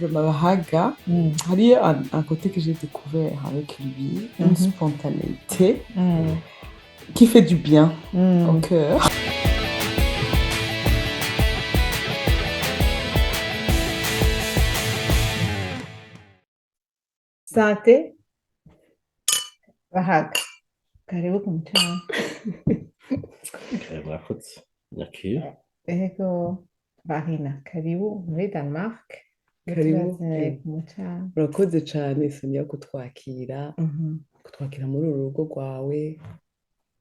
Bahaga, il y a un côté que j'ai découvert avec lui, une spontanéité qui fait du bien au cœur. Sante Bahaga, karibu kumchana. Murakoze nyakira. Ego Bahina, karibu muri Denmark. Karibu. Turazanye kumchana. Urakoze cyane Sonia kutwakira muri uru rugo rwawe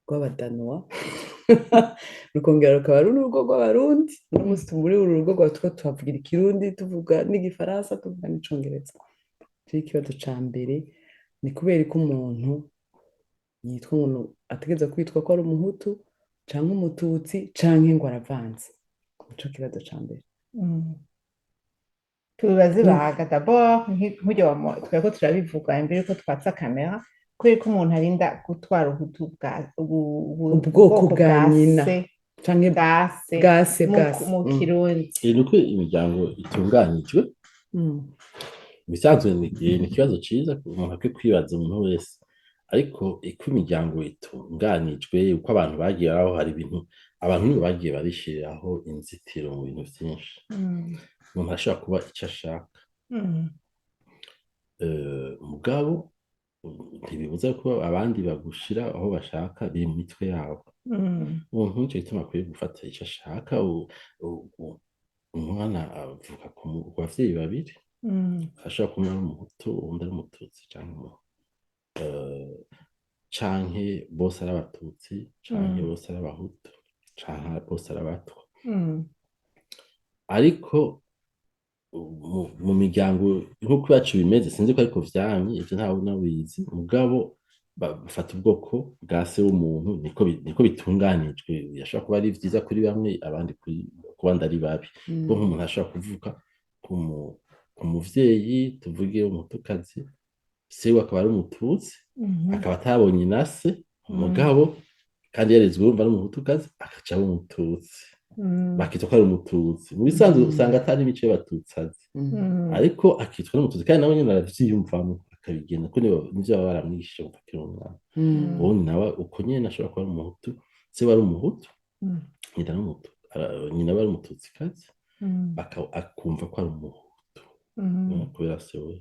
rw'abadanwa rukongera rukaba ari urugo rw'abarundi. Uno munsi muri uru rugo rwawe tuhavugira ikirundi, tuvuga n'igifaransa, tuvuga n'icongereza. Ikibazo ca mbere ni kubera ko umuntu yitwa umuntu ategereza kwitwa ko ari umuhutu canke umututsi canke ngo aravanze. Nico kibazo ca mbere. Tubaze Bahaga d'abord nk'ujya twako turabivuga imbere ko twatsa kamera kubera ko umuntu arinda gutwara ubwoko bwa nyina canke bwase mu Kirundi. Nuko imiryango itunganijwe bisanzwe ni ikibazo ciza umuntu akwiye kwibaza umuntu wese, ariko uko imiryango itunganijwe uko abantu bagiye aho hari ibintu abantu nibo bagiye barishiriraho inzitiro mu bintu vyinshi. Umuntu ashobora kuba icyo ashaka mugabo ntibibuza ko abandi bagushira aho bashaka biri mu mitwe yabo. Umuntu nico gituma akwiye gufata icyo ashaka. Umwana avuka ku bavyeyi babiri, ashobora kuba ari umuhutu uwundi ari umututsi canke bose ari abatutsi canke bose ari abahutu canke bose ari abatwa. Ariko mu miryango nk'uko iwacu bimeze sinzi ko ariko vyamye ivyo ntawe nabizi, mugabo bafata ubwoko bwa se w'umuntu niko bitunganijwe. Yashobora kuba ari vyiza kuri bamwe, abandi ku bandi ari babi. Kuko nk'umuntu ashobora kuvuka ku muvyeyi tuvuge umutukazi, se we akaba ari umututsi akaba atabonye na se, mugabo kandi yarezwe urumva ari umutukazi akaca aba umututsi, bakitwa ko ari umututsi. Mu bisanzwe usanga atari imico y'abatutsi azi, ariko akitwa n'umututsi kandi nawe nyene aravyiyumvamwo akabigenda kuko nivyo baba baramwigishije kuva akiri umwana. Ubundi nawe uko nyene ashobora kuba ari umuhutu, se we ari umuhutu, nyina aba ari umututsikazi, akumva ko ari umuhutu kubera se we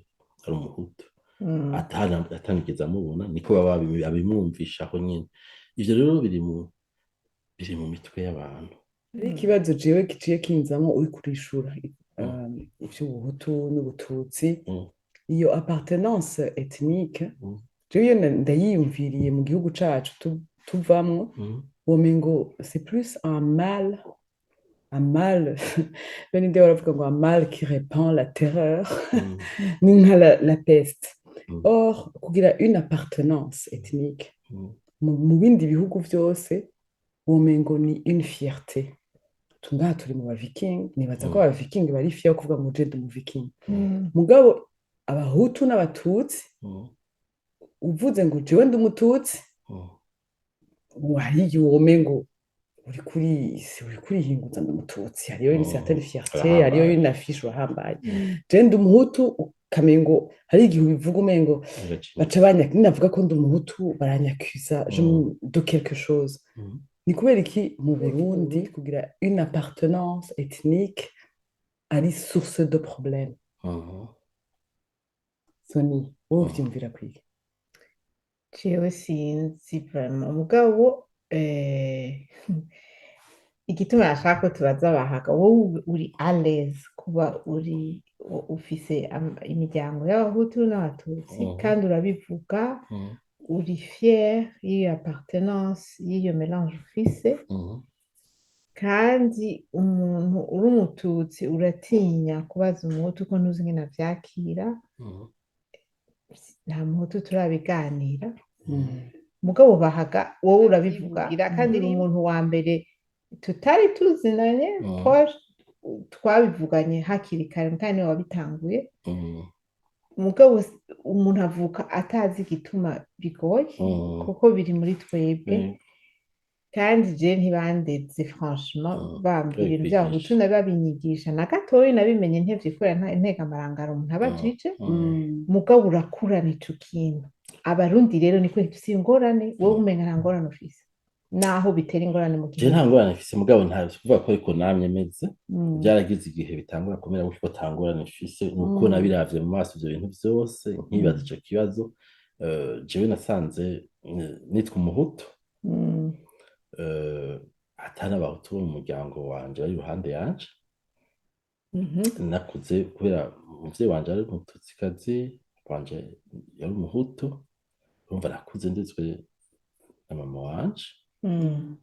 ari umuhutu atanigeze amubona, niko baba abimwumvishaho nyene. Ivyo rero biri mu mitwe y'abantu. Ikibazo jewe giciye kinzamo uri kurishura ivy'ubuhutu n'ubututsi, iyo appartenance ethnique jewe ndayiyumviriye mu gihugu cacu tuvamwo, womengo c'est plus un mal bene nde baravuga ngo un mal qui répand la terreur ni nka la peste. Or kugira une appartenance ethnique mu bindi bihugu vyose womengo ni une fierté. Tungaha turi mu baviking, nibaza ko abaviking bari fier kuvuga ngo je ndi mu viking. Mugabo abahutu n'abatutsi uvuze ngo jewe ndi umututsi, wari womengo uri kuri hinguza ndi umututsi, hariyo une certaine fierté, hariyo une affiche wahambaye. Je ndi umuhutu kamengo hari igihe ubivuga umengo baca navuga ko ndi umuhutu baranyakuza de quelque chose. Ni kubera iki mu Burundi kugira une appartenance ethnique ari source de problème? Soni, wowe uvyumvira kwiki? Jewe sinzi vraiment mugabo igituma yashaka ko tubaza Bahaga, wowe uri à l'aise kuba uri ufise imiryango y'abahutu n'abatutsi kandi urabivuga, uri fier y'iyo appartenance y'iyo mélange ufise, kandi umuntu uri umututsi uratinya kubaza umuhutu ko ntuzi ingene avyakira. Nta muhutu turabiganira, mugabo Bahaga wowe urabivuga kandi uri umuntu wa mbere tutari tuzinanye twabivuganye hakiri kare kandi niwe wabitanguye. Mugabo umuntu avuka atazi igituma bigoye kuko biri muri twebwe, kandi je ntibandeze franchement bambwira ibintu by'abahutu kwigisha. nababinyigisha na gatoya nabimenye ntevye kubera ntega amarangara umuntu abajije Mm. mugabo urakurana ico kintu abarundi rero niko dufise ingorane wowe umenga nta ngorane ufise naho bitera ingorane mu Je gihugu nta ngorane mfise mugabo nta kuvuga ko ariko namye meze Mm. byaragize igihe bitangura kumera gutyo ta ngorane mfise nuko nabiravye mu maso ivyo bintu vyose nkibaza ico kibazo jewe nasanze nitwa umuhutu Mm. atari abahutu bo mu muryango wanje bari iruhande yanje Mhm. nakuze kubera umuvyeyi wanje ari umututsikazi wanje yari umuhutu urumva nakuze ndizwe na mama wanje Mm.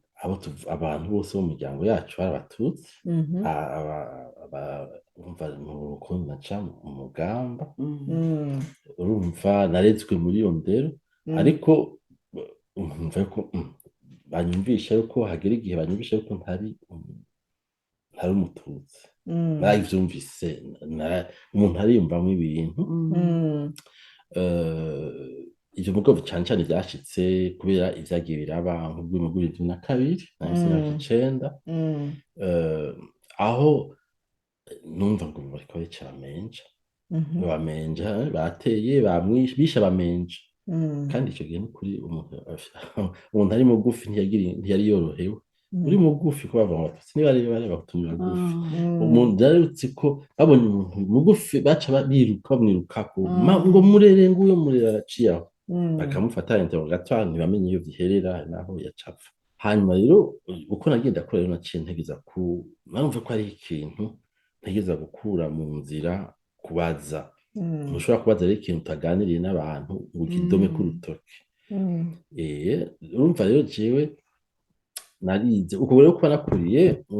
abantu bose bo mu miryango yacu bari abatutsi Mhm. urumva mu rukundo naca mu mugamba Mm. urumva narezwe muri iyo ndero ariko nkumva yuko banyumvisha yuko hagera igihe banyumvisha yuko ntari umututsi Mm. naravyumvise umuntu ariyumvamwo ibintu Mm. ivyo mugabo cane cane vyashitse kubera ivyagiye biraba nk'ubw'imiguri 2002 nahise imyaka 9 Mm. aho numva ngo bariko bica bamenja Mhm. bamenja bateye bishe bamenja Mm. kandi ico gihe n'ukuri umuntu ari mugufi ntiyari yorohewe uri mugufi ko bavuga ngo abatutsi niba bari batumye bagufi umuntu yarutse ko babonye umuntu mugufi baca biruka bamwirukako ngo murere nguyo murere araciye aho bakamufata interrogatoire ntibamenye iyo biherera naho yacapfa hanyuma rero uko nagenda akora rero naciye ntegeza numva ko ari ikintu ntegeza gukura mu nzira kubaza ntushobora kubaza rero ikintu utaganiriye n'abantu ngo ukidome k'urutoke urumva rero jewe narize uko rero kuba nakuriye mu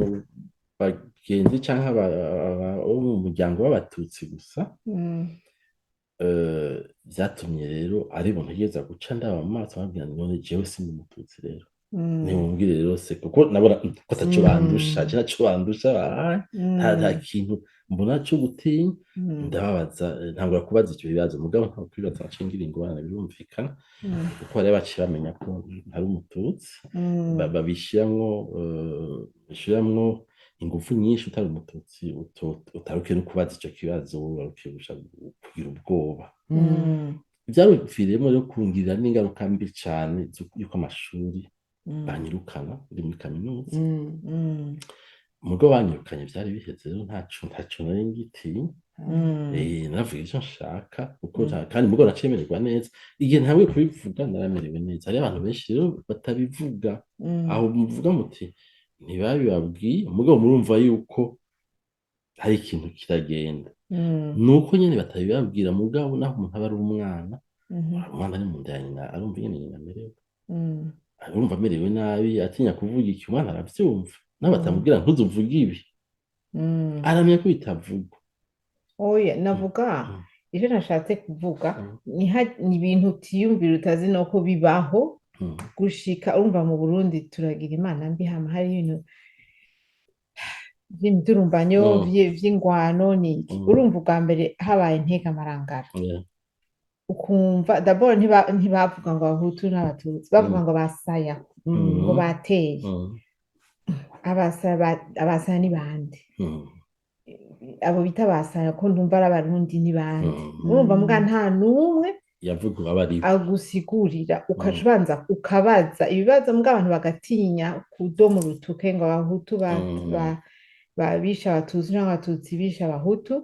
bagenzi canke bo mu muryango w'abatutsi gusa vyatumye rero ari ibintu ntegeza guca ndaba mu maso nkabwira none jewe sindi umututsi rero ntimumbwire rero se kuko nabona ko ataco bandusha je naco bandusha nta kintu mbona co gutinya ndababaza ntangura kubaza ivyo bibazo mugabo nta kwibaza naciye ngira ingorane birumvikana kuko bari baciye bamenya ko ntari umututsi bishiramwo ingufu nyinshi utari umututsi utarukiye no kubaza ico kibazo warukiye kugira ubwoba vyaruviriyemo rero kungirira n'ingaruka mbi cane yuko amashuri banyirukana uri muri kaminuza mugo banyirukanye vyari biheze rero ntaco nari ngitinya naravuga ivyo nshaka kuko kandi mugo nacemererwa neza igihe ntabwiye kubivuga naramerewe neza hariho abantu benshi rero batabivuga aho muvuga muti ntibabibabwiye mugabo murumva yuko hari ikintu kiragenda nuko nyene batabibabwira mugabo naho umuntu aba ari umwana ari mu nda ya nyina arumva nyene nyina amerewe arumva amerewe nabi atinya kuvuga iki umwana aravyumva nawe batamubwira ntuzuvuge ibi aramenya ko bitavugwa oya navuga ivyo nashatse kuvuga ni ibintu utiyumvira utazi no ko bibaho gushika urumva mu Burundi turagira imana mbi hama hari ibintu vy'imidurumbanyo vy'ingwano niki urumva ubwa mbere habaye intega amarangara ukumva d'abord ntibavuga ngo abahutu n'abatutsi bavuga ngo basaya ngo bateye abasaya ni bande abo bita basaya ko ndumva ari abarundi ni bande urumva mbwa nta n'umwe yavuga abari agusigurira ukaca ubanza ukabaza ibibazo mbwa abantu bagatinya kudoma urutuke ngo abahutu babisha abatutsi n'abatutsi bisha abahutu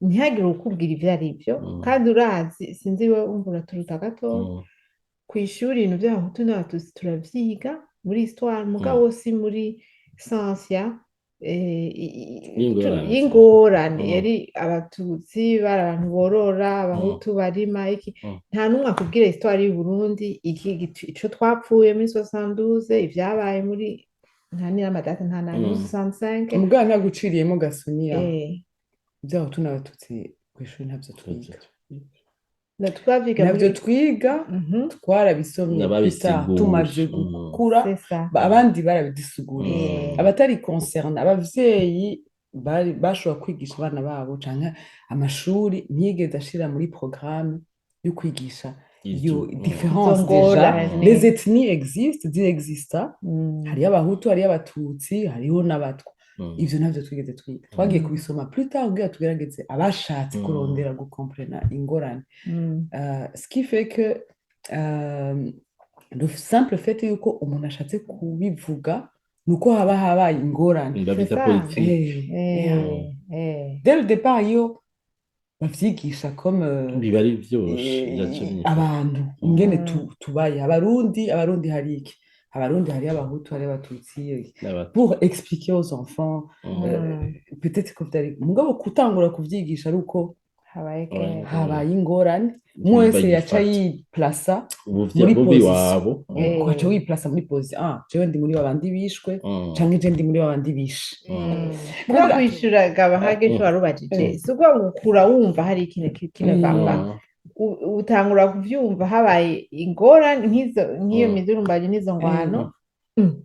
ntihagire ukubwira ivyo ari byo kandi urazi sinzi we wumva uraturuta gato kw'ishuri ibintu vy'abahutu n'abatutsi turavyiga muri histoire mugabo si muri science y'ingorane yari abatutsi bari abantu borora abahutu barima iki nta n'umwe akubwira histoire y'u Burundi ico twapfuye muri 72 ivyabaye muri nta n'amadata nta na 65 umugabo ntaguciriyemo gasoniya iby'abahutu n'abatutsi kw'ishuri ntabyo twiga nabyo twiga twarabisomye gusa tumaze gukura abandi barabidusiguriye abatari concerne abavyeyi bashobora kwigisha abana babo canke amashuri ntiyigeze ashira muri programme yo kwigisha ivyo différence Izo déjà ngorane. les ethnies existent zirexista Mm. hariyo abahutu hariyo abatutsi hariho n'abatwa ivyo navyo twigeze twiga twagiye kubisoma plus tard kugira tugerageze abashatse kurondera gukomprena ingorane ce qui fait que le simple fait yuko umuntu ashatse kubivuga nuko haba habaye ingorane ndabita ça. politiki dès le départ iyo bavyigisha comme biba ari vyoroshe abantu ingene tubaye abarundi hari iki abarundi hari abahutu hari abatutsi pour expliquer aux enfants peut-être ko vyari mugabo kutangura kuvyigisha ari uko habaye ingorane umwe wese yaca yiplasa muri position ukaca wiplasa muri position jewe ndi muri babandi bishwe canke je ndi muri babandi bishe bwo kwishuraga abahage cyo warubajije si ubwo gukura wumva hari ikintu kinavanga utangura kuvyumva habaye ingorane nk'iyo midurumbanyo n'izo ngwano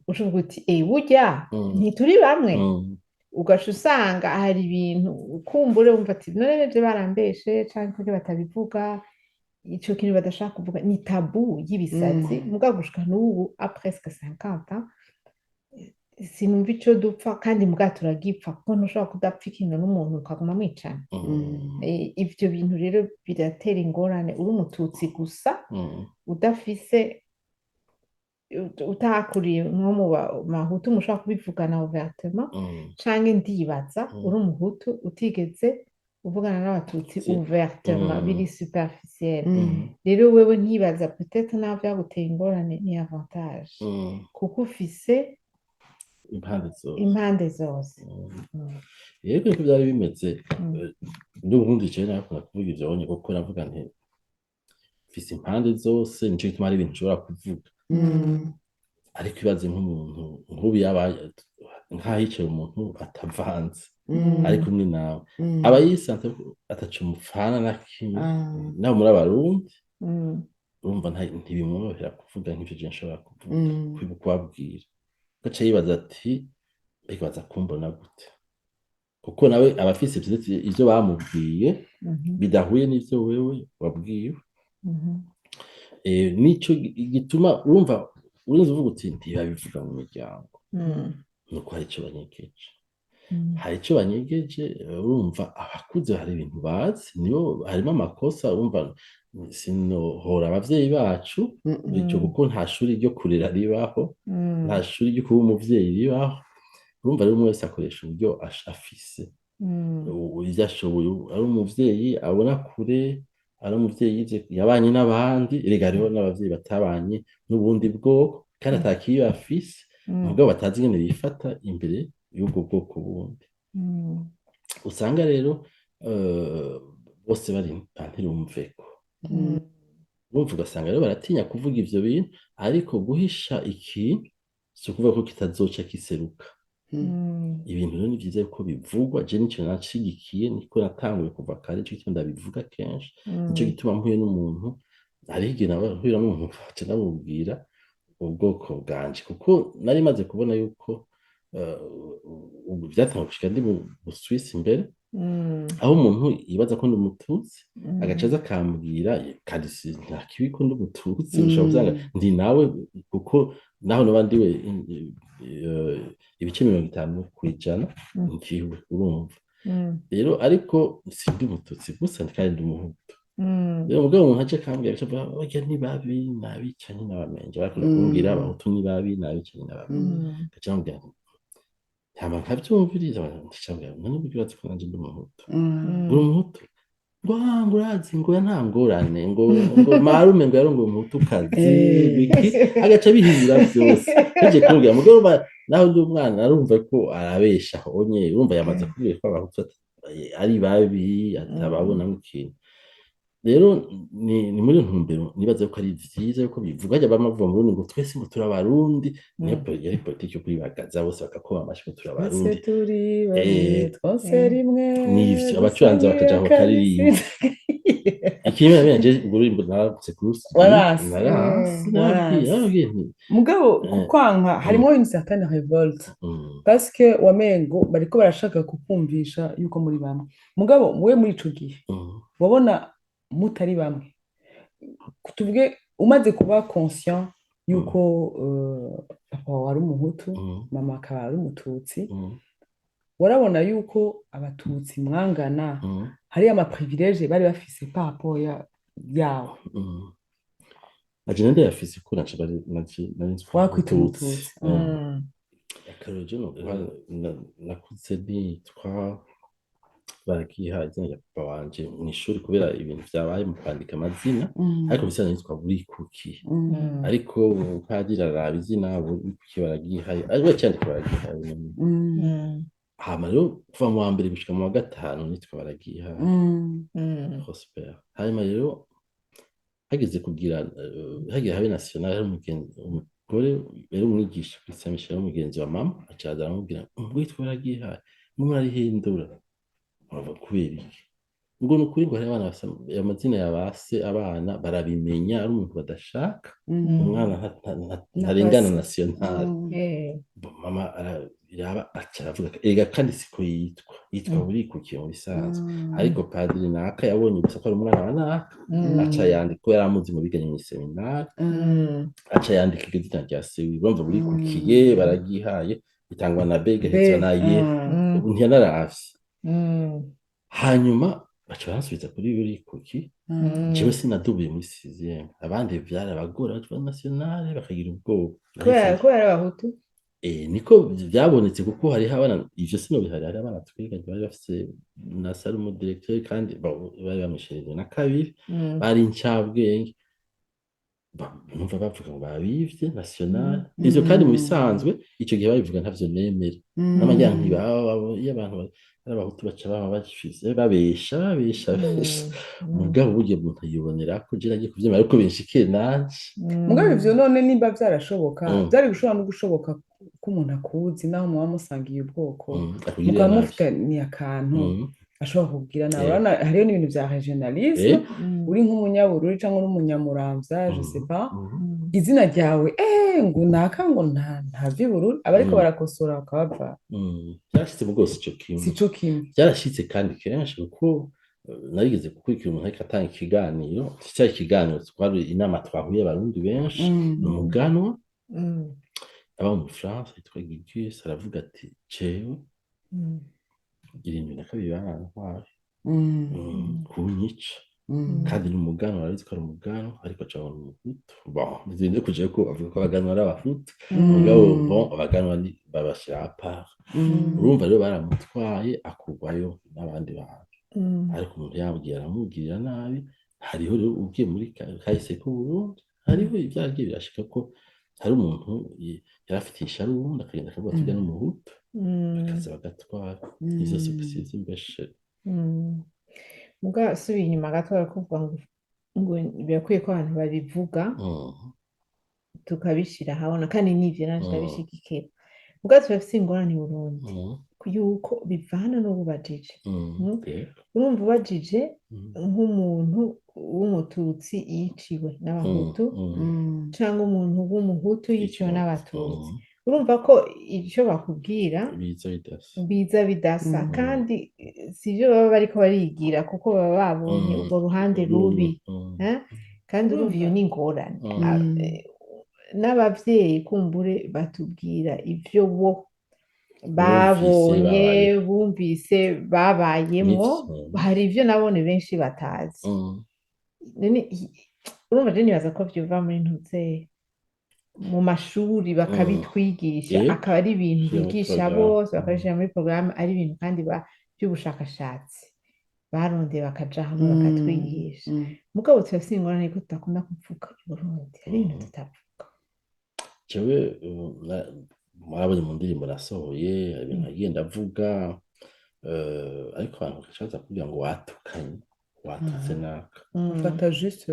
ushuvuga uti burya ntituri bamwe ugaca usanga hari ibintu ukumbure wumva ati none nivyo barambeshe canke kuko batabivuga ico kintu badashaka kuvuga ni tabu y'ibisazi muga gushika n'ubu a presque 50 ans sinumva ico dupfa kandi muga turagipfa kuko ntushobora kudapfa ikintu n'umuntu ukaguma mwicana ivyo bintu rero biratera ingorane uri umututsi gusa udafise utakuriye nko mu mahutu mushobora kubivugana ouvertement canke ndibaza uri umuhutu utigeze uvugana n'abatutsi ouvertement biri superficiel rero wewe ntibaza peut-être naho vyaguteye ingorane ni avantage kuko ufise impande zose yego niko byari bimeze n'ubundi je nakunda kuvuga ivyo onye kuko navuga nti mfise impande zose nico gituma ari ibintu nshobora kuvuga ariko ibaze nk'umuntu nk'ubu yabaye nk'ahicaye umuntu atavanze ari kumwe nawe aba yisanze ataca umufana na kimwe nawe muri abarundi urumva ntibimworohera kuvuga nk'ivyo je nshobora kuvuga kubabwira gaca yibaza ati ariko baza kumbona gute kuko nawe aba afise ivyo bamubwiye bidahuye n'ivyo wewe wabwiwe nico gituma urumva urinze uvuga uti ntibabivuga mu miryango nuko hari ico banyegeje hari ico banyegeje urumva abakuze hari ibintu bazi niyo harimo amakosa urumva sinohora abavyeyi bacu bityo kuko nta shuri ryo kurera ribaho nta shuri ryo kuba umuvyeyi ribaho urumva rero umwe wese akoresha uburyo afise ivyo ashoboye ari umuvyeyi abona kure ari umuvyeyi yabanye n'abandi erega hariho n'abavyeyi batabanye n'ubundi bwoko kandi atakiyo afise mugabo batazi ingene bifata imbere y'ubwo bwoko bundi usanga rero bose bari ntirumveko urumva ugasanga rero baratinya kuvuga ivyo bintu ariko guhisha ikintu si ukuvuga ko kitazoca kiseruka ibintu rero ni vyiza yuko bivugwa je nico nashigikiye niko natanguye kuva kare nico gituma ndabivuga kenshi nico gituma mpuye n'umuntu hariho igihe nahura n'umuntu nkaca ndamubwira ubwoko bwanje kuko nari maze kubona yuko ubu vyatanguye gushika ndi mu Busuwisi imbere aho umuntu yibaza ko ndi umututsi agaca aza akambwira kandi nta kibi ko ndi umututsi ushobora gusanga ndi nawe kuko naho noba ndiwe ibice 50% nkiwe urumva rero ariko sindi umututsi gusa kandi ndi umuhutu rero mugabo umuntu aje akambwira acavuga barya ni babi n'abicanyi n'abamenje bakunda kumbwira abahutu ni babi n'abicanyi n'abamenje gaca bambwira hama nkavyumviriza ndicambwira none bibaza ko nanje ndi umuhutu uri umuhutu ngo urazi ngo nta ngorane ngo marume ngo yarongoye umuhutukazi biki agaca bihindura vyose nje kumbwira mugabo naho ndi umwana narumva ko arabesha onye urumva yamaze kubwira ko abahutu ari babi atababona nk'ikintu rero ni muri ntumbero nibaza ko ari vyiza yuko bivuga ajya bamavuga ngo ngo twese ngo turabarundi niyo yari politiki yo kwibagaza bose bakakoma amashyi ngo turabarundi twose rimwe nivyo abacuranzi bakaja aho karirimba ikimera benje ururimbo naratse kurusi narabwiye mugabo kwanka harimo une certaine révolte parce que wamengo bariko barashaka kukumvisha yuko muri bamwe mugabo muwe muri ico gihe wabona mutari bamwe tuvuge umaze kuba conscient yuko papa wawe ari umuhutu mama akaba ari umututsi warabona yuko abatutsi mwangana hari amaprivilege bari bafise papo yawo naje ndayafise ko nari wakwita umututsi akarorero nakuze nitwa baragiha izina rya papa wanje mu ishuri kubera ibintu vyabaye mu kwandika amazina ariko bisa nitwa Burikuki ariko padiri araba izina Burikuki baragihaye ariko cyandika baragihaye hama rero kuva mu wa mbere gushika mu wa gatanu nitwa baragihaye Prosper hanyuma rero hageze kugira hagiye habe national hari umugore rero umwigisha Christian Michel umugenzi wa mama acaza aramubwira witwa baragihaye murarihindura kubera iki ngo nukuri ngo hari abana amazina yabase abana barabimenya ari umuntu badashaka umwana ntarengana national mama araba aravuga ega kandi siko yitwa Burikuki mu bisanzwe ariko padiri naka yabonye gusa ko ari umwana wa naka aca yandika ko yaramuzi mu biganye mu seminari aca yandika izina rya se urumva Burikuki baragihaye bitangwa na bege hitwa na ye ntiyanaravye hanyuma baca bansubiza kuri Burikuki jewe sinadubuye muri 6e abandi vyarabagora twa nationale bakagira ubwoba kubera abahutu niko byabonetse kuko hari abana ivyo sino bihari hari abana twiga bari bafise na salumu directeur kandi bari bamwishereje na kabiri bari incabwenge numva bavuga ngo babivye national ivyo kandi mu bisanzwe ico gihe babivuga ntavyo nemera n'amajyanki y'abantu abahutu baca baba bafise babesha mugabo burya umuntu yibonera ko je nagiye kuvyemera ariko benshike nanje mugabo ivyo none nimba vyarashoboka byari gushobora no gushoboka ko umuntu akuzi naho muba musangiye ubwoko mukaba mufitaniye akantu ashobora kubwira nawe hariyo n'ibintu vya regionalisme uri nk'umunyabururi cyangwa n'umunyamuramvya je sais pas izina ryawe ngo naka ngo nta vy'ubururi abariko barakosora bakabava byashitse mu rwose sico kimwe byarashitse kandi kenshi kuko narigeze gukurikira umuntu ariko atanga ikiganiro cyari ikiganiro twari inama twahuye abarundi benshi n'umuganwa aba mu France yitwa Gigius aravuga ati cewe 72 barantwaye kunyica kandi n'umuganwa arazi ko ari umuganwa ariko acabona umuhutu nizinde kuje ko avuga ko abaganwa ari abahutu mugabo abaganwa babashira apart urumva rero baramutwaye akugwayo n'abandi bantu ariko umuntu yabwiye aramubwirira nabi hariho rero ugiye muri kahise ko Burundi hariho ibyagiye birashika ko hari umuntu yarafitiye isharundi akagenda akavuga tujya n'umuhutu bakaza bagatwara ivyo success imbeshe muga subiye inyuma gato barakuvuga ngo birakwiye ko abantu babivuga tukabishira habona kandi n'ivyo nanje ndabishigikira muga turafise ingorane mu Burundi yuko bivana n'ububajije urumva ubajije nk'umuntu w'umututsi yiciwe n'abahutu cyangwa umuntu w'umuhutu yiciwe n'abatutsi urumva ko icyo bakubwira biza bidasa kandi sivyo baba bariko barigira kuko baba babonye urwo ruhande rubi kandi urumva iyo ni ingorane n'abavyeyi kumbure batubwira ivyo bo babonye bumvise babayemo hari ivyo nabone benshi batazi urumva je nibaza ko vyuva muri ntuze mu mashuri bakabitwigisha akaba ari ibintu bigisha bose bakabishira muri porogaramu ari ibintu kandi by'ubushakashatsi barondeye bakaja hamwe bakatwigisha mugabo turafise ingorane ko tudakunda kuvuga i Burundi hari ibintu tutavuga jewe mwarabonye mu ndirimbo nasohoye ibintu nagiye ndavuga ariko abantu bakacaza kugira ngo watukanye watutse naka ufata juste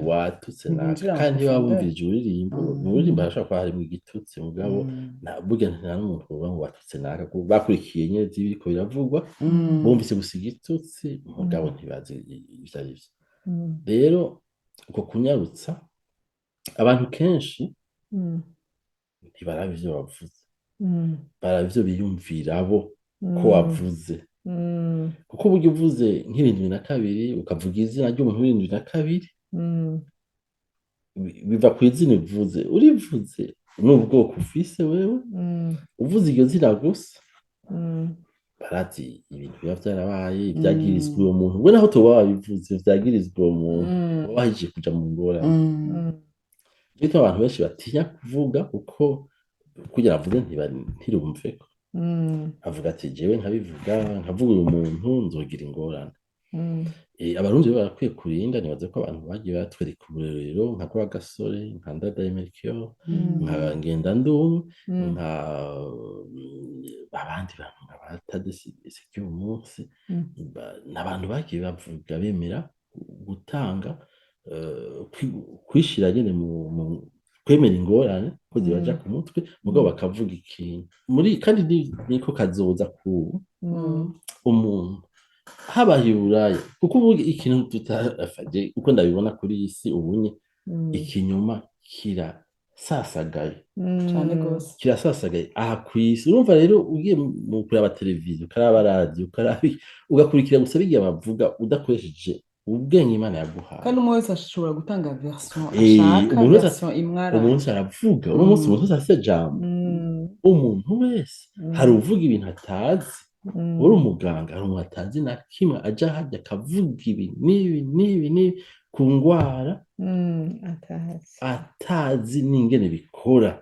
watutse naka kandi wabumvirije uririmbo mu uririmbo arashaka ko harimo igitutsi mugabo burya nta n'umuntu uvuga ngo watutse naka bakurikiye nyene zibiko biravugwa bumvise gusa igitutsi mugabo ntibazi ivyo ari vyo rero uko kunyarutsa abantu kenshi ntibaraba ivyo bavuze baraba ivyo biyumvira bo ko wavuze kuko burya uvuze nk'ibintu 72 ukavuga izina ry'umuntu w'72 biva ku izina uvuze urivuze n'ubwoko ufise wewe uvuze iryo zina gusa barazi ibintu biba byarabaye ibyagirizwa uwo muntu we naho tuba wabivuze byagirizwa uwo muntu uba wahejeje kuja mu ngorane bityo abantu benshi batinya kuvuga kuko kugira avuge ntirumve ko avuga ati jewe nkabivuga nkavuga uyu muntu nzogira ingorane abarundi rero barakwiye kurinda nibaze ko abantu bagiye batwereka uburorero nka kwa gasore nka ndadaye Melchior nka ngendandumwe nka abandi bantu nka batadesi uyu munsi n'abantu bagiye bavuga bemera gutanga kwishira nyene mu kwemera ingorane ko zibaja ku mutwe mugabo bakavuga ikintu muri kandi niko kazoza ku umuntu habaye uburaya kuko ubu ikintu tutarafaje uko ndabibona kuri iyi si ubunye ikinyoma kirasasagaye cyane gose kirasasagaye aha kwisi urumva rero ugiye mu kuraba televiziyo ukaraba radio ugakurikira gusa bigiye bavuga udakoresheje ubwenge Imana yaguhaye kandi umwe wese ashobora gutanga version ashaka version imwara umuntu aravuga uno munsi umuntu wese afite jambo umuntu wese hari uvuga ibintu atazi uri umuganga hari umuntu atazi na kimwe aja hajya akavuga ibi n'ibi ku ngwara atazi n'ingene bikora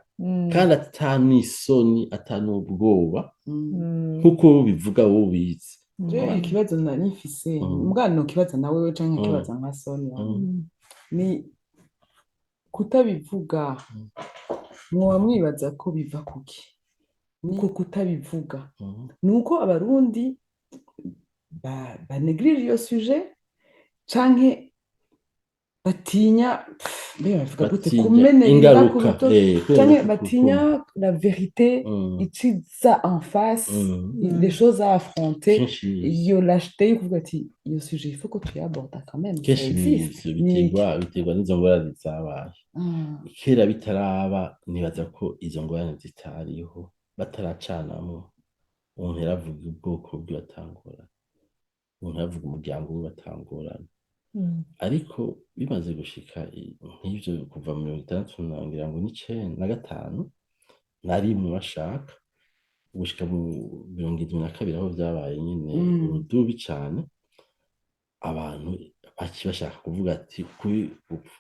kandi atanisoni atanubwoba kuko bivuga wowe ubizi je ikibazo nari mfise mbwana kibazo nawe we canke kibazo nka Sonia ni kutabivuga mwoba mwibaza ko biva kuki niko kutabivuga nuko abarundi banegrije iyo sujet canke batinya bavuga gute kumenera ku bito canke batinya la vérité iciza en face les choses à affronter iyo lâcheté kuvuga ati iyo sujet il faut que tu abordes quand même biterwa n'izo ngorane zabaye kera bitaraba nibaza ko izo ngorane zitariho bataracanamo umuntu yaravuga ubwoko bw'batangorana umuntu yaravuga umuryango w'abatangorana ariko bimaze gushika nk'ivyo kuva mu 1995 nari mu bashaka gushika mu 2022 aho vyabaye nyine urudubi cane abantu bashaka kuvuga ati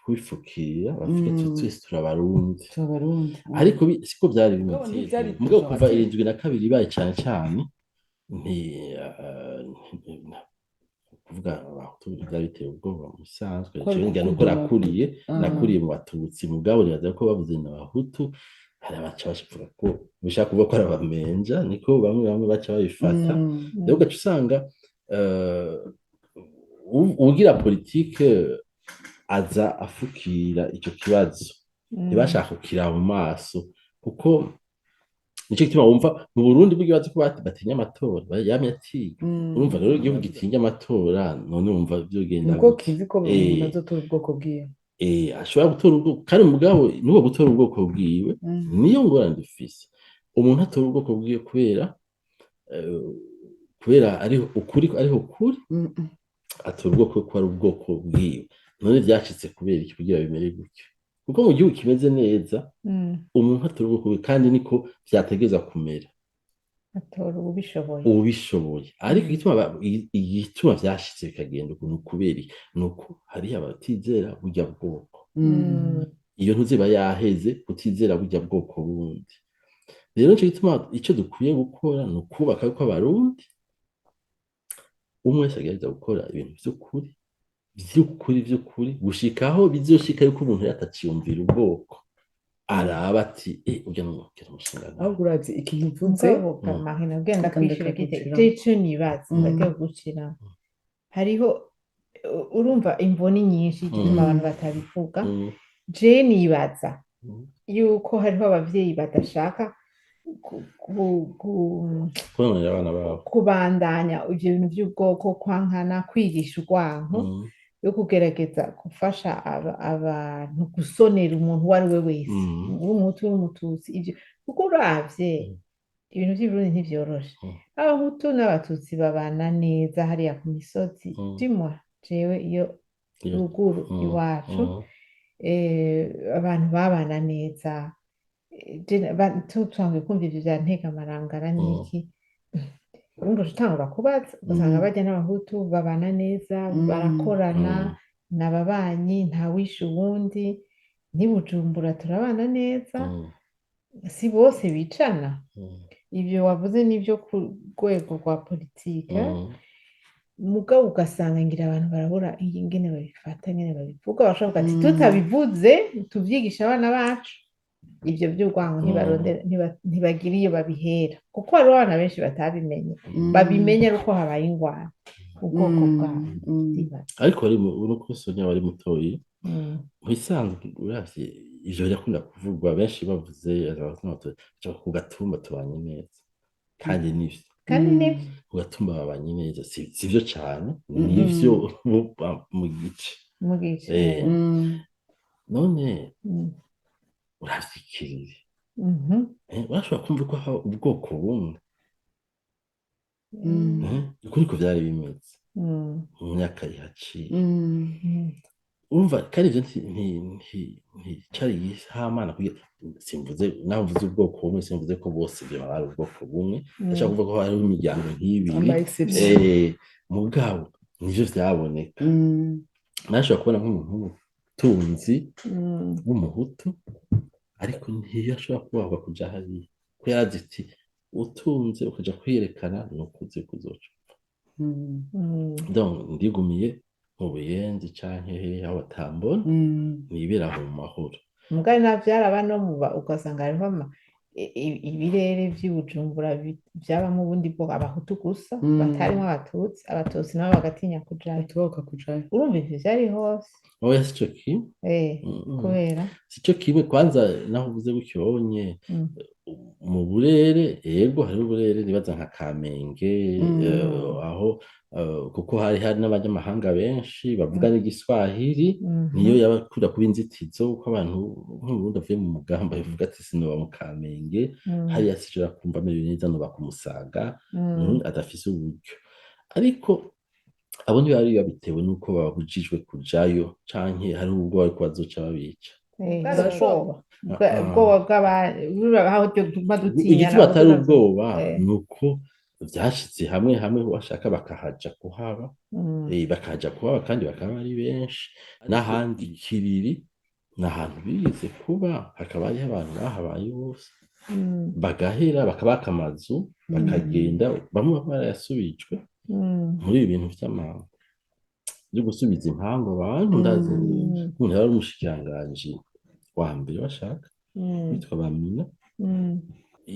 kwifukira bavuga ati twese turabarundi ariko siko byari bimeze mugabo kuva 72 ibaye cane cane kuvuga abahutu byari biteye ubwoba musanzwe cyongera nuko nakuriye mu batutsi mugabo nibaza ko bavuze n'abahutu hari abaca bashivuga ko bishaka kuvuga ko ari abamenja niko bamwe baca babifata rero ugaca usanga ugira politike aza afukira icyo kibazo ntibashaka kukira mu maso kuko nicyo gituma wumva mu Burundi bw'ibazo ko batinya amatora yamye atiga urumva rero igihugu gitinya amatora none wumva byogenda uko kizi ko umuntu azotora ubwoko bwiwe ashobora gutora ubwoko kandi mugabo n'uwo gutora ubwoko bwiwe niyo ngorane dufise umuntu atora ubwoko bwiwe kubera ariho ukuri atora ubwoko ko ari ubwoko bwiwe none byacitse kubera iki kugira bimere gutyo kuko mu gihugu kimeze neza umuntu atora ubwoko bwiwe kandi niko vyategeza kumera atora ubishoboye ariko igituma vyashitse bikagenda ukuntu kubera nuko hari abatizera burya bwoko iyo ntuziba yaheze kutizera burya bwoko bundi rero nico gituma ico dukwiye gukora ni ukubaka ko abarundi umwe wese agerageza gukora ibintu vy'ukuri gushikaho bizoshika yuko umuntu yataciyumvira ubwoko araba ati urya n'umukera umushinga ahubwo urazi ikintu mvuze mahina ugenda kwishira ico nibaza ndagiye gucira hariho urumva imvoni nyinshi zituma abantu batabivuga je nibaza yuko hariho abavyeyi badashaka kubandanya ivyo bintu vy'ubwoko kwankana kwigisha urwanko yo kugerageza gufasha abantu gusonera umuntu uwo ari we wese w'umuhutu w'umututsi ivyo kuko uravye ibintu vy'Uburundi ntivyoroshe abahutu n'abatutsi babana neza hariya ku misozi dimwa jewe iyo ruguru iwacu abantu babana neza. Tutanguye kumva ivyo vya Ntegamarangara n'iki, urumva utangura kubaza ugasanga barya n'abahutu babana neza, barakorana, n'ababanyi, ntawishe uwundi, n'i Bujumbura turabana neza, si bose bicana. Ivyo wavuze n'ivyo ku rwego rwa politike, mugabo ugasanga ngira abantu barabura ingene babifata, ingene babivuga, bashobora ati tutabivuze tuvyigisha abana bacu, ivyo vy'urwango ntibagira iyo babihera, kuko hariho abana benshi batabimenye, babimenya ari uko habaye ingwano ubwoko bwabo. ariko uriko Sonia wari mutoyi, mubisanzwe uravye ivyo birakunda kuvugwa, benshi bavuze ku gatumba tubanye neza, kandi nivyo ku gatumba babanye neza, sivyo cane, nivyo mu gice. None uravyikirire, urashobora kumva ko haba ubwoko bumwe, uko niko vyari bimeze mu myaka ihaciye. Urumva kandi ivyo nticari igihamana kugira, simvuze naho mvuze ubwoko bumwe, simvuze ko bose vyo bari ubwoko bumwe, ndashaka kuvuga ko hariho imiryango nk'ibiri, mugabo nivyo vyaboneka. Nashobora kubona nk'umuntu w'ubutunzi w'umuhutu, ariko ntiyashobora kubahwa kuja hariya, ko yarazi ati utunze ukaja kwiyerekana nukuze kuzoca. Donc ndigumiye mu Buyenzi canke hehe aho batambona, nibera aho mu mahoro. Mugabo navyo vyaraba no ugasanga hariho ibirere vy'i Bujumbura vyabamwo ubundi bwoko, abahutu gusa batarimwo abatutsi nabo bagatinya kujayo. Urumva ivyo vyari hose. Oya sico kimwe, kubera sico kimwe. Kwanza naho uvuze gutyonye mu burere, yego hariho uburere nibaza nka Kamenge, aho kuko hari n'abanyamahanga benshi bavuga n'igiswahili, niyo yabakunda kuba inzitizo, uko abantu nk'uburundi avuye mu mugamba bivuga ati sinoba mu Kamenge, hariya sishobora kumva amerewe neza, noba ku Musaga, adafise uburyo. Ariko abo ntibari babitewe n'uko babujijwe kujayo, canke hari ubwoba ko bazoca babica. Igituma atari ubwoba nuko vyashitse hamwe hamwe, bashaka bakahaja kuhaba, bakahaja kuhaba kandi bakaba ari benshi. N'ahandi Kiriri n'ahantu bize kuba, hakaba hariho abantu bahabaye bose, bagahera bakabaka amazu bakagenda, bamwe barayasubijwe muri ibi bintu vyo gusubiza impango abantu. Ndazi umuntu yari umushikiranganji wa mbere bashaka witwa Bamina.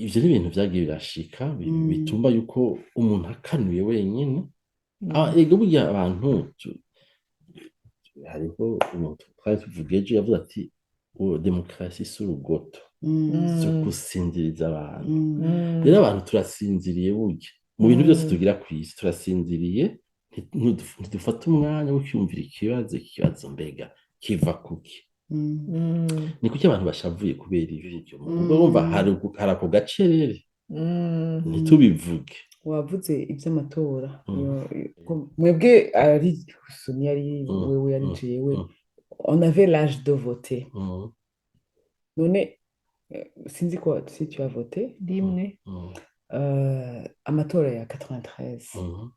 Ivyo ni ibintu vyagiye birashika, bituma yuko umuntu akanuye wenyene. Ego burya abantu, hariho umuntu twari tuvuga ejo yavuze ati demokarasi si urugoto, si gusinziriza abantu. Rero abantu turasinziriye burya mu bintu byose tugira kw'isi, turasinziriye, ntidufata umwanya wo kwiyumvira ikibazo mbega kiva kuki. Ni kuki abantu bashavuye kubera ivyo? Urumva hari ako gacerere, ntitubivuge. Wavuze ivy'amatora, mwebwe ari Sonia, ari wewe, ari jewe, on avait l'âge de voter. None sinzi ko si tu as voté rimwe amatora ya 93,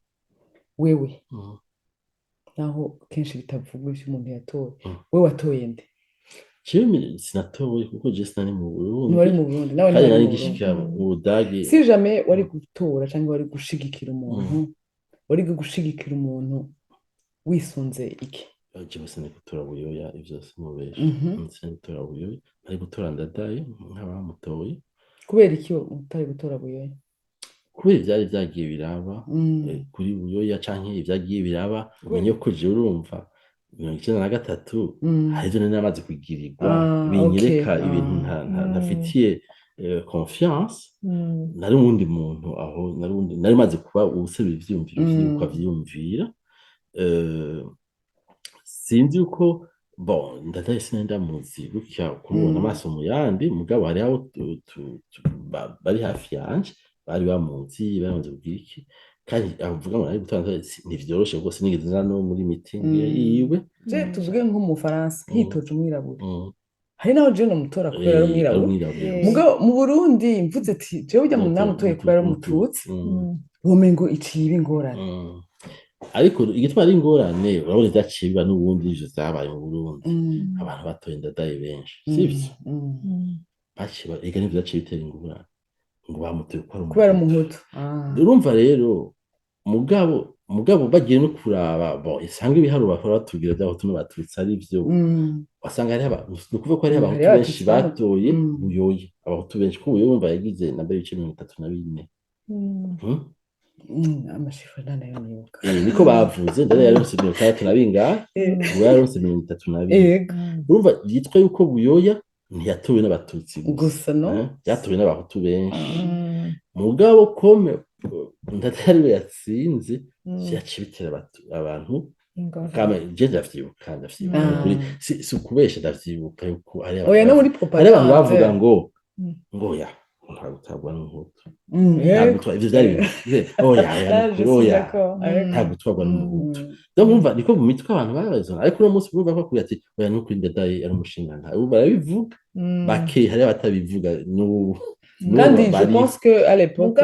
wewe naho kenshi bitavugwa ivyo umuntu yatoye, wewe watoye nde? Jewe sinatoye kuko je sinari mu Burundi. Ntiwari mu Burundi, nawe kandi nari gishikira mu Budagi. Si jamais wari gutora canke wari gushigikira umuntu, wari gushigikira umuntu wisunze iki? Jewe sinari gutora Buyoya, ivyo simubesha. Sinari gutora Buyoya, nari gutora Ndadaye nk'abamutoye. Kubera iki utari gutora Buyoya? Kubera ivyari vyagiye biraba kuri Buyoya, canke ivyagiye biraba umenye ko je urumva 1993 hari ivyo nari namaze kugirirwa binyereka ibintu ntafitiye confiance. Nari uwundi muntu aho, nari maze kuba uwuserura ivyiyumviro vy'uko avyiyumvira. Sinzi uko Ndadaye sinari ndamuzi gutya kumubona amaso mu yandi, mugabo hari abo bari hafi yanje bari bamuzi, bamaze kugira iki. kandi avuga ngo ari gutanga ntivyoroshe rwose nigeze nza no muri meeting yiwe je tuvuge nko mu Faransa hitoje umwirabura Mm. hari naho je nomutora kubera ari ari umwirabura umwirabura mugabo mu Burundi mvuze ati jewe ujya mu namutoye kubera ari umututsi womengo iciye ingorane ariko igituma ari ingorane urabona ivyaciye biba n'ubundi ivyo vyabaye mu Burundi abantu batoye ndadaye benshi sivyo baciye ega n'ivyo vyaciye bitera ingorane ngo bamutoye kubera umuhutu urumva rero mugabo bagiye no kuraba isanga ibiharuro bakora batubwira by'abahutu n'abatutsi ari vyo wasanga hari ni ukuvuga ko hari abahutu benshi batoye buyoye abahutu benshi ko buyoye wumva yagize namba y'ibice 34 amashifre nayo nibuka niko bavuze ndari yaronse 30 na bingahe ubu yaronse 32 urumva yitwa yuko buyoya ntiyatowe n'abatutsi gusa no yatowe n'abahutu benshi mugabo kome ndatari we yatsinze yacibitira abantu kama je ndavyibuka kuri si ukubesha ndavyibuka yuko ari oya no muri propaganda abantu bavuga ngo ya ntabwo tabwa n'umuhutu ntabwo ivyo vyari oya ntabwo twabwa n'umuhutu donc umva niko mu mitwe abantu barazana ariko uno munsi bumva ko kuri ati oya nuko indadaye ari umushinga ubu barabivuga bake hari abatabivuga n'ubu kandi je pense que à l'époque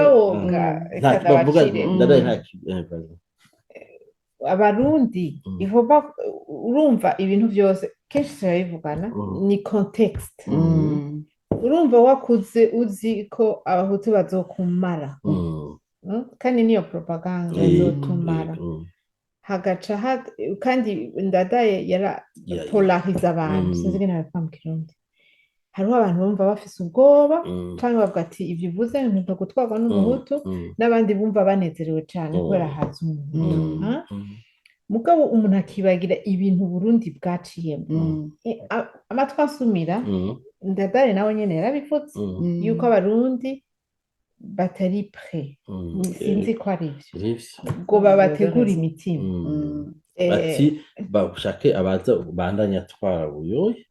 abarundi ivuga urumva ibintu byose kenshi turabivugana ni context urumva wakuze uzi ko abahutu bazokumara kandi niyo propaganda bazotumara hagaca kandi ndadaye yara polariza abantu sinzi ngene bapfa mu Kirundi hariho abantu bumva bafise ubwoba cyangwa bavuga ati ibyo uvuze ntabwo gutwarwa n'umuhutu n'abandi bumva banezerewe cyane kubera haza umuhutu mugabo umuntu akibagira ibintu Burundi bwaciyemo amatwi asumira ndadaye nawe nyene yarabivutse yuko abarundi batari pre sinzi ko ari ivyo ngo babategura imitima bati bashake abaza bandanya atwara buyoye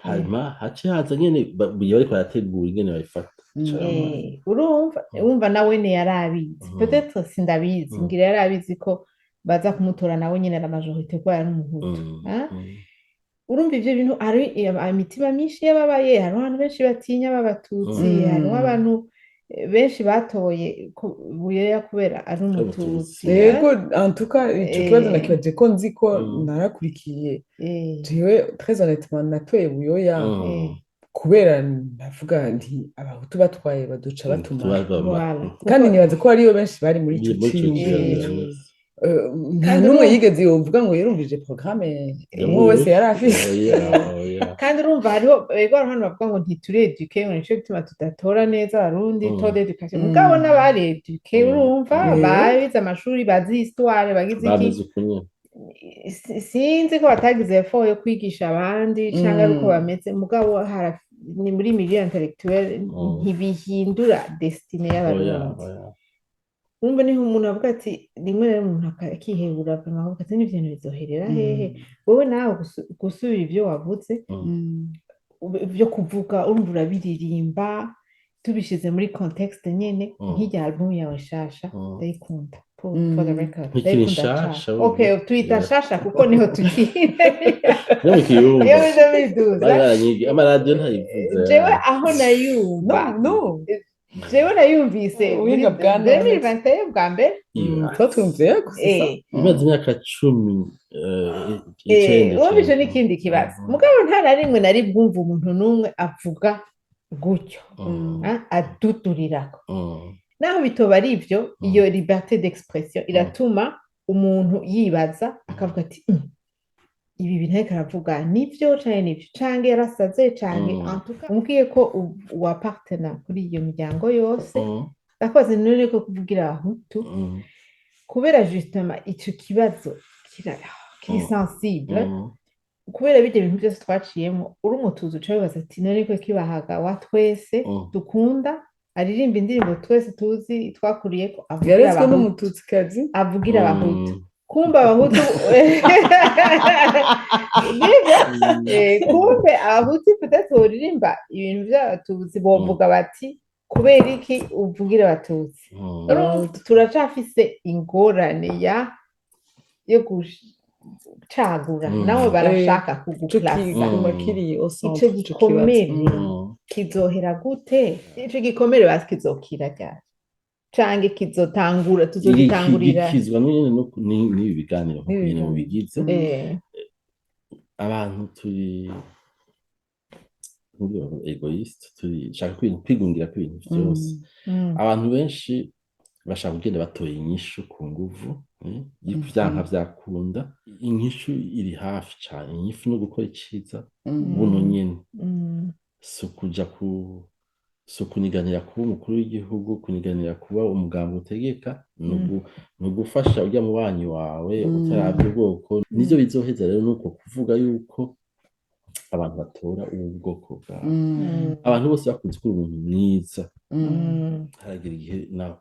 hanyuma hace haza nyene buyoye ariko arategura ingene bayifata urumva nawe ne yarabizi peut-être sindabizi ngira yarabizi ko baza kumutora nawe nyene na majorité ko yari umuhutu urumva ivyo bintu ari imitima myinshi y'ababaye hariho abantu benshi batinya b'abatutsi hariho abantu benshi batoye buyoya kubera ari umututsi yego en tout cas ico kibazo nakibaje ko nzi ko narakurikiye jewe très honnêtement natoye buyoya kubera navuga nti abahutu batwaye baduca batuma kandi nibaze ko hariyo benshi bari muri ico kintu nta n'umwe yigeze yovuga ngo yarumvije programme umwe wese yari afise kandi urumva hariho ego hano bavuga ngo ntitureduke ngo nico gituma tudatora neza abarundi taux d'éducation mugabo n'abareduke urumva babize amashuri bazi histoire bagize iki sinzi ko batagize effort yo kwigisha abandi cyangwa uko bameze mugabo ni muri milieu intellectuel ntibihindura destine y'abarundi umva niho umuntu avuga ati rimwe rero umuntu akihebura akavuga ati n'ibyo bintu bizoherera hehe wowe nawe gusubira ibyo wavuze byo kuvuga urumva urabiririmba tubishize muri context nyene nk'ijya album yawe shasha ndayikunda for the record okay tuyita shasha kuko niho tugiye iyo biduza amaradiyo ntayivuze jewe aho nayumva jewe nayumvise ubuhinga bwa 2021 bwa mbere twumviye gusa imaze imyaka 10 wumvise n'ikindi kibazo mugabo nta na rimwe nari bwumva umuntu n'umwe avuga gutyo aduturirako naho bitoba ari ivyo iyo liberté d'expression iratuma umuntu yibaza akavuga ati ibi bintu ariko aravuga nivyo canke nivyo canke yarasaze canke antuka umbwiye ko wapartena kuri iyo miryango yose ndakoze none ko kuvugira abahutu kubera justement ico kibazo kiri sensible kubera bijya ibintu byose twaciyemo uri umutuzo uca wibaza ati none ko kibahaga wa twese dukunda aririmba indirimbo twese tuzi twakuriye ko yarezwe n'umututsikazi avugira abahutu kumbe abahutu kumbe abahutu peut-être uririmba ibintu by'abatuzi bovuga bati kubera iki uvugira abatutsi turacafise ingorane yo gucagura nabo barashaka kuguplasa ico gikomere kizohera gute ico gikomere basi kizokira ryari canke tuzogitangurira gikizwa n'ibi biganiro nk'ukuntu mu bigize abantu turi egoiste turashaka kwigungira ku bintu byose abantu benshi bashaka kugenda batoye inyishu ku nguvu y'ivyanka vyakunda inyishu iri hafi cane inyishu no gukora iciza buno nyene so kuniganira kuba umukuru w'igihugu kuniganira kuba umuganga utegeka ni ugufasha urya mubanyi wawe utaravye ubwoko nivyo bizoheza rero nuko kuvuga yuko abantu batora ubu bwoko bwawe abantu bose bakunze kuba umuntu mwiza haragira igihe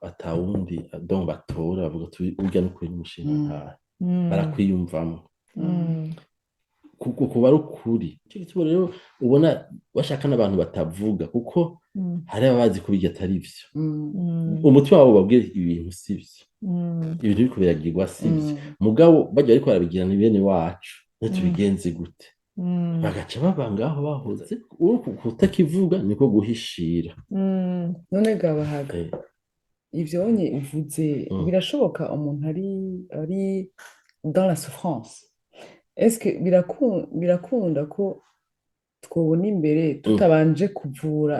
atawundi donc batora bavuga urya n'ukuri n'umushinga ntahe barakwiyumvamo kuko kuba ari ukuri icyo gituma rero ubona bashaka n'abantu batavuga kuko hari abazi ko birya atari vyo umutima wabo babwira ibintu sivyo ibintu biriko biragirwa sivyo mugabo bajya bariko barabigira ni bene wacu tubigenze gute bagaca baba ngaho bahoze kutakivuga niko guhishira none gabahaga ivyo onye uvuze birashoboka umuntu ari dans la souffrance est-ce que birakunda ko twobona imbere tutabanje kuvura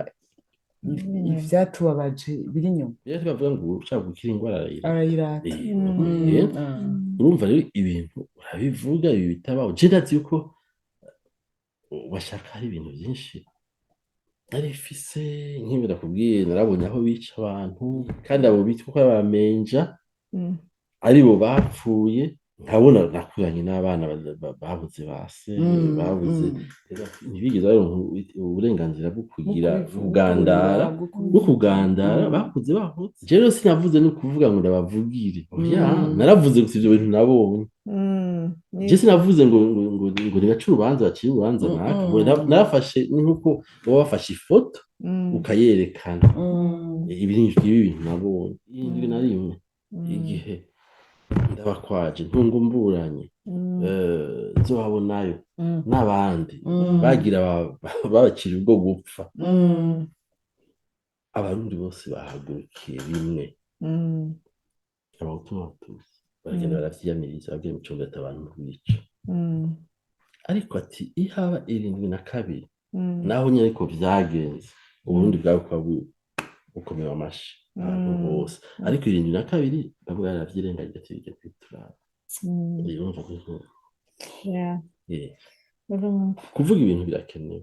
ivyatubabaje biri inyuma rero bavuga ngo ushaka gukira ingwara arayirata urumva rero ibintu urabivuga ibi bitabaho je ndazi yuko bashaka hari ibintu byinshi narifise nk'ibi nakubwiye narabonye aho bica abantu kandi abo bitwa ko abamenja aribo bapfuye nkabona nakuranye n'abana babuze base babuze ntibigeze baronka uburenganzira bwo kugira bwo kugandara bakuze bahoze je rero sinavuze no kuvuga ngo ndabavugire naravuze gusa ivyo bintu nabonye je sinavuze ngo nibace urubanza bacire urubanza narafashe nk'uko baba bafashe ifoto ukayerekana ibi bintu nabonye indwi na rimwe igihe ndabakwaje ntungumburanye zohabonayo n'abandi bagira babakira ubwo gupfa abarundi bose bahagurukiye bimwe abahutu n'abatutsi baragenda baravyiyamiriza babwiye mucungata abantu bica ariko ati ihaba 72 naho nyene ariko vyagenze uburundi bwawe kuba bukomewe amashi ahantu hose ariko 72 nabwo yaravyirengagiye ati bijya kwituraba urumva ko kuvuga ibintu birakenewe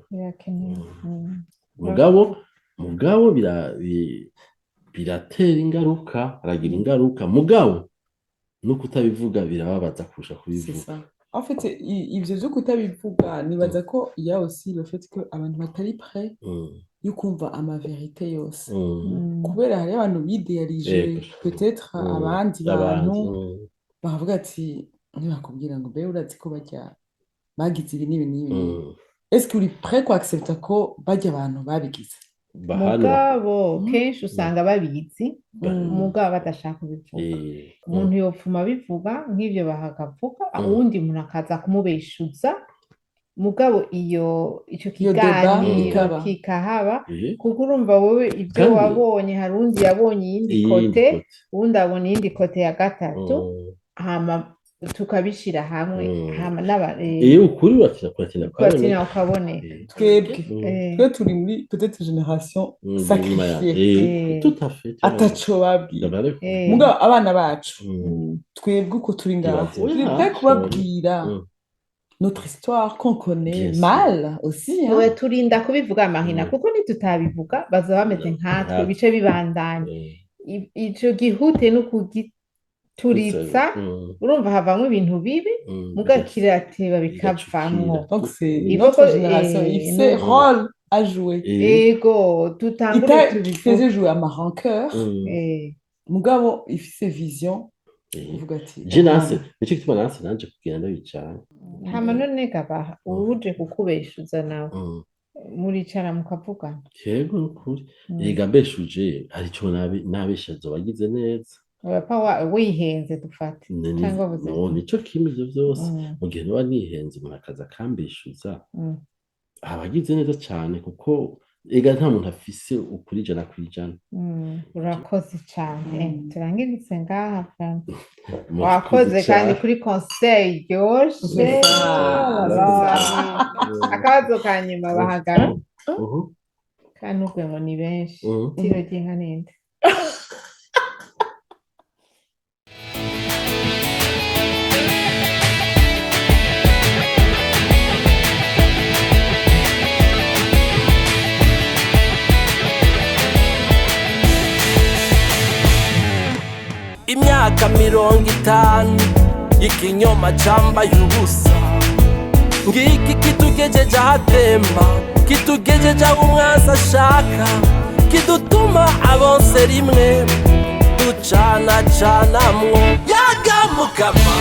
mugabo biratera ingaruka aragira ingaruka mugabo no kutabivuga birababaza kurusha kubivuga en fait ivyo vyo kutabivuga nibaza ko ya aussi le fait que abantu batari prêt yo kumva ama vérité yose kubera hari abantu bidéalije peut-être abandi bantu bavuga ati ntibakubwira ngo be urazi ko bajya bagize ibi n'ibi est-ce que uri prêt ko accepter ko bajya abantu babigize mugabo kenshi usanga babizi mugabo badashaka kubivuga umuntu yopfuma bivuga nk'ivyo bahagavuga uwundi muntu akaza kumubeshuza mugabo ico kiganiro kikahaba kuko urumva wowe ibyo wabonye hari undi yabonye iyindi kote uwundi abona iyindi kote ya gatatu hama tukabishira hamwe hama ukuri uratina ukabone twebwe turi muri peut-être génération sacrifiée tout à fait ataco babwira mugabo abana bacu twebwe uko turi ngaho turi prêt kubabwira notre histoire qu'on connaît mal aussi turinda kubivuga amahina kuko nitutabivuga baza bameze nkatwe bice bibandanya ico gihute no kugituritsa urumva havamwe ibintu bibi mugakirateba bikavamwo donc c'est notre génération il fait rôle à jouer ego tutangure il faisait jouer à ma rancœur mugabo ifise vision uvuga ati jenase nicyo gituma nanse nanje kugenda bicara hama none gabaha uje kukubeshuza nawe muricara mukavugana. yego nukuri ega mbeshuje arico nabesha azoba agize neza Urapfa wihenze dufate cyangwa buze. nico kimwe ivyo vyose mu gihe noba nihenze umuntu akaza akambeshuza aba agize neza cane kuko ega nta muntu afise ukuri ijana kw'ijana. Urakoze cyane turangiritse ngaha Frank. Wakoze kandi kuri conseil ryoshe. Akabazo kanyuma bahagara kandi ubwo ngo ni benshi tiro ry'inka ninde. Imyaka 50 ikinyoma cambaye ubusa ngiki kitugejeje ahatemba kitugejeje aho umwansi ashaka kidutuma abonse rimwe ducana canamwo yagamukama